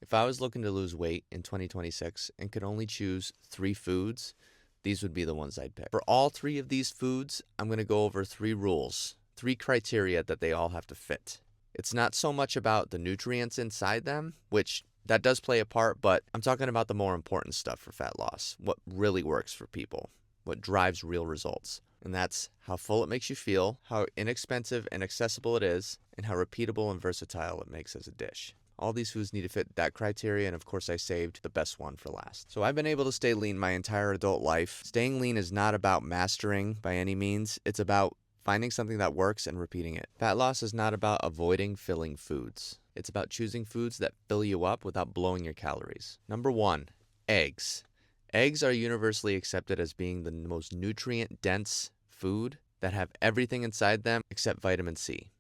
If I was looking to lose weight in 2026 and could only choose 3 foods, these would be the ones I'd pick. For all 3 of these foods, I'm going to go over 3 rules, 3 criteria that they all have to fit. It's not so much about the nutrients inside them, which that does play a part, but I'm talking about the more important stuff for fat loss, what really works for people, what drives real results. And that's how full it makes you feel, how inexpensive and accessible it is, and how repeatable and versatile it makes as a dish. All these foods need to fit that criteria, and of course I saved the best one for last. So I've been able to stay lean my entire adult life. Staying lean is not about mastering by any means. It's about finding something that works and repeating it. Fat loss is not about avoiding filling foods. It's about choosing foods that fill you up without blowing your calories. Number 1, eggs. Eggs are universally accepted as being the most nutrient-dense food that have everything inside them except vitamin C,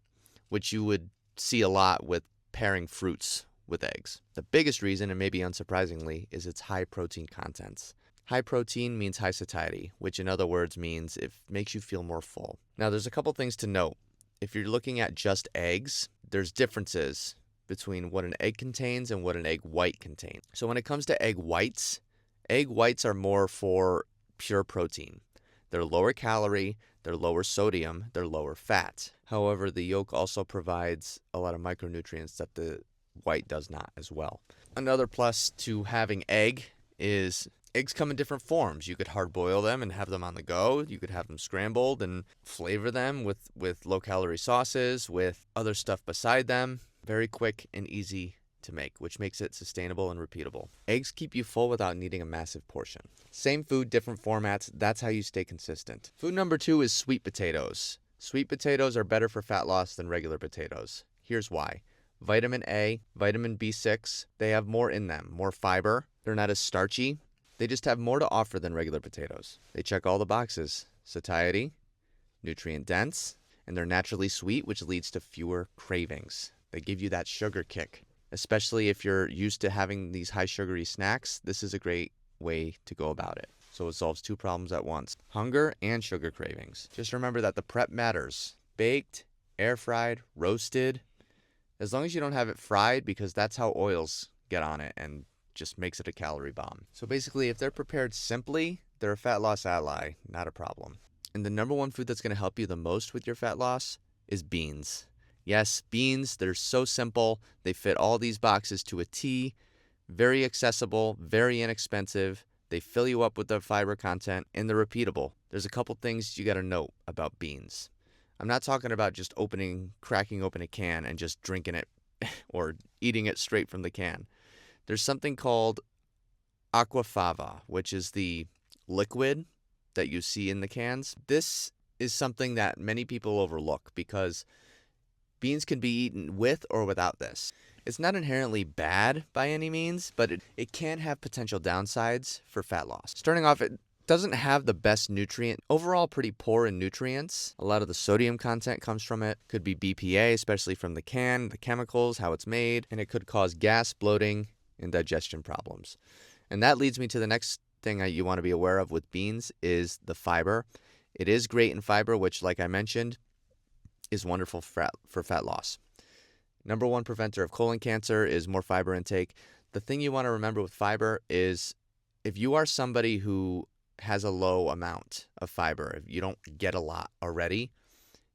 which you would see a lot with pairing fruits with eggs. The biggest reason, and maybe unsurprisingly, is its high protein contents. High protein means high satiety, which in other words means it makes you feel more full. Now, there's a couple things to note. If you're looking at just eggs, there's differences between what an egg contains and what an egg white contains. So when it comes to egg whites are more for pure protein. They're lower calorie, they're lower sodium, they're lower fat. However, the yolk also provides a lot of micronutrients that the white does not as well. Another plus to having egg is eggs come in different forms. You could hard boil them and have them on the go. You could have them scrambled and flavor them with low-calorie sauces, with other stuff beside them. Very quick and easy to make, which makes it sustainable and repeatable. Eggs keep you full without needing a massive portion. Same food, different formats. That's how you stay consistent. Food number 2 is sweet potatoes. Sweet potatoes are better for fat loss than regular potatoes. Here's why. Vitamin A, vitamin B6, they have more in them, more fiber. They're not as starchy. They just have more to offer than regular potatoes. They check all the boxes. Satiety, nutrient dense, and they're naturally sweet, which leads to fewer cravings. They give you that sugar kick. Especially if you're used to having these high sugary snacks, this is a great way to go about it. So it solves 2 problems at once, hunger and sugar cravings. Just remember that the prep matters. Baked, air fried, roasted, as long as you don't have it fried, because that's how oils get on it and just makes it a calorie bomb. So basically, if they're prepared simply, they're a fat loss ally, not a problem. And the number 1 food that's going to help you the most with your fat loss is beans. Yes, beans, they're so simple. They fit all these boxes to a T. Very accessible, very inexpensive. They fill you up with the fiber content, and they're repeatable. There's a couple things you got to note about beans. I'm not talking about just cracking open a can and just drinking it or eating it straight from the can. There's something called aquafaba, which is the liquid that you see in the cans. This is something that many people overlook because beans can be eaten with or without this. It's not inherently bad by any means, but it can have potential downsides for fat loss. Starting off, it doesn't have the best nutrient. Overall, pretty poor in nutrients. A lot of the sodium content comes from it. Could be BPA, especially from the can, the chemicals, how it's made, and it could cause gas, bloating, and digestion problems. And that leads me to the next thing you want to be aware of with beans is the fiber. It is great in fiber, which, like I mentioned, is wonderful for fat loss. Number 1 preventer of colon cancer is more fiber intake. The thing you want to remember with fiber is if you are somebody who has a low amount of fiber, if you don't get a lot already,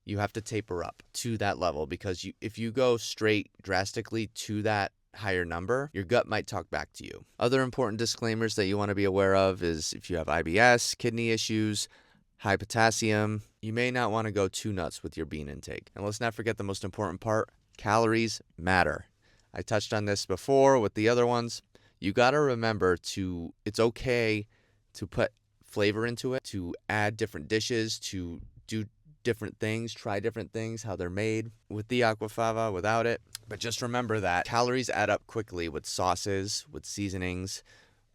you have to taper up to that level because if you go straight drastically to that higher number, your gut might talk back to you. Other important disclaimers that you want to be aware of is if you have IBS, kidney issues, high potassium, you may not want to go too nuts with your bean intake. And let's not forget the most important part, calories matter. I touched on this before with the other ones. You got to remember it's okay to put flavor into it, to add different dishes, to do different things, try different things, how they're made with the aquafaba, without it. But just remember that calories add up quickly with sauces, with seasonings,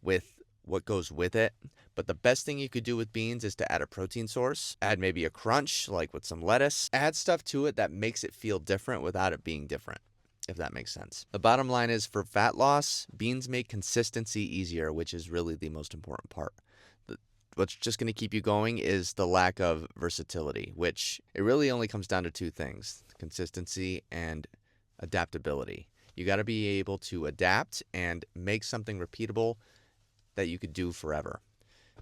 with what goes with it. But the best thing you could do with beans is to add a protein source, add maybe a crunch, like with some lettuce, add stuff to it that makes it feel different without it being different, if that makes sense. The bottom line is for fat loss, beans make consistency easier, which is really the most important part. What's just going to keep you going is the lack of versatility, which it really only comes down to 2 things, consistency and adaptability. You got to be able to adapt and make something repeatable that you could do forever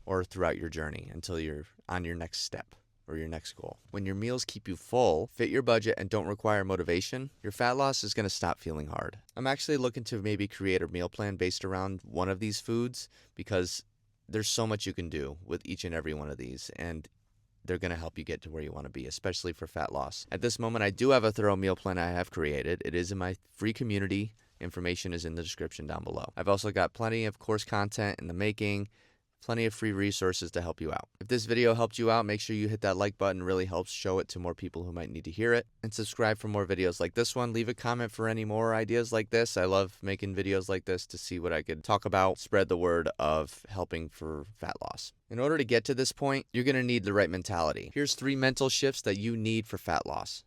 or throughout your journey until you're on your next step or your next goal. When your meals keep you full, fit your budget, and don't require motivation, your fat loss is going to stop feeling hard. I'm actually looking to maybe create a meal plan based around one of these foods because there's so much you can do with each and every one of these, and they're going to help you get to where you want to be, especially for fat loss. At this moment, I do have a thorough meal plan I have created. It is in my free community. Information is in the description down below. I've also got plenty of course content in the making, plenty of free resources to help you out. If this video helped you out, make sure you hit that like button. It really helps show it to more people who might need to hear it. And subscribe for more videos like this one. Leave a comment for any more ideas like this. I love making videos like this to see what I could talk about, spread the word of helping for fat loss. In order to get to this point, you're going to need the right mentality. Here's 3 mental shifts that you need for fat loss.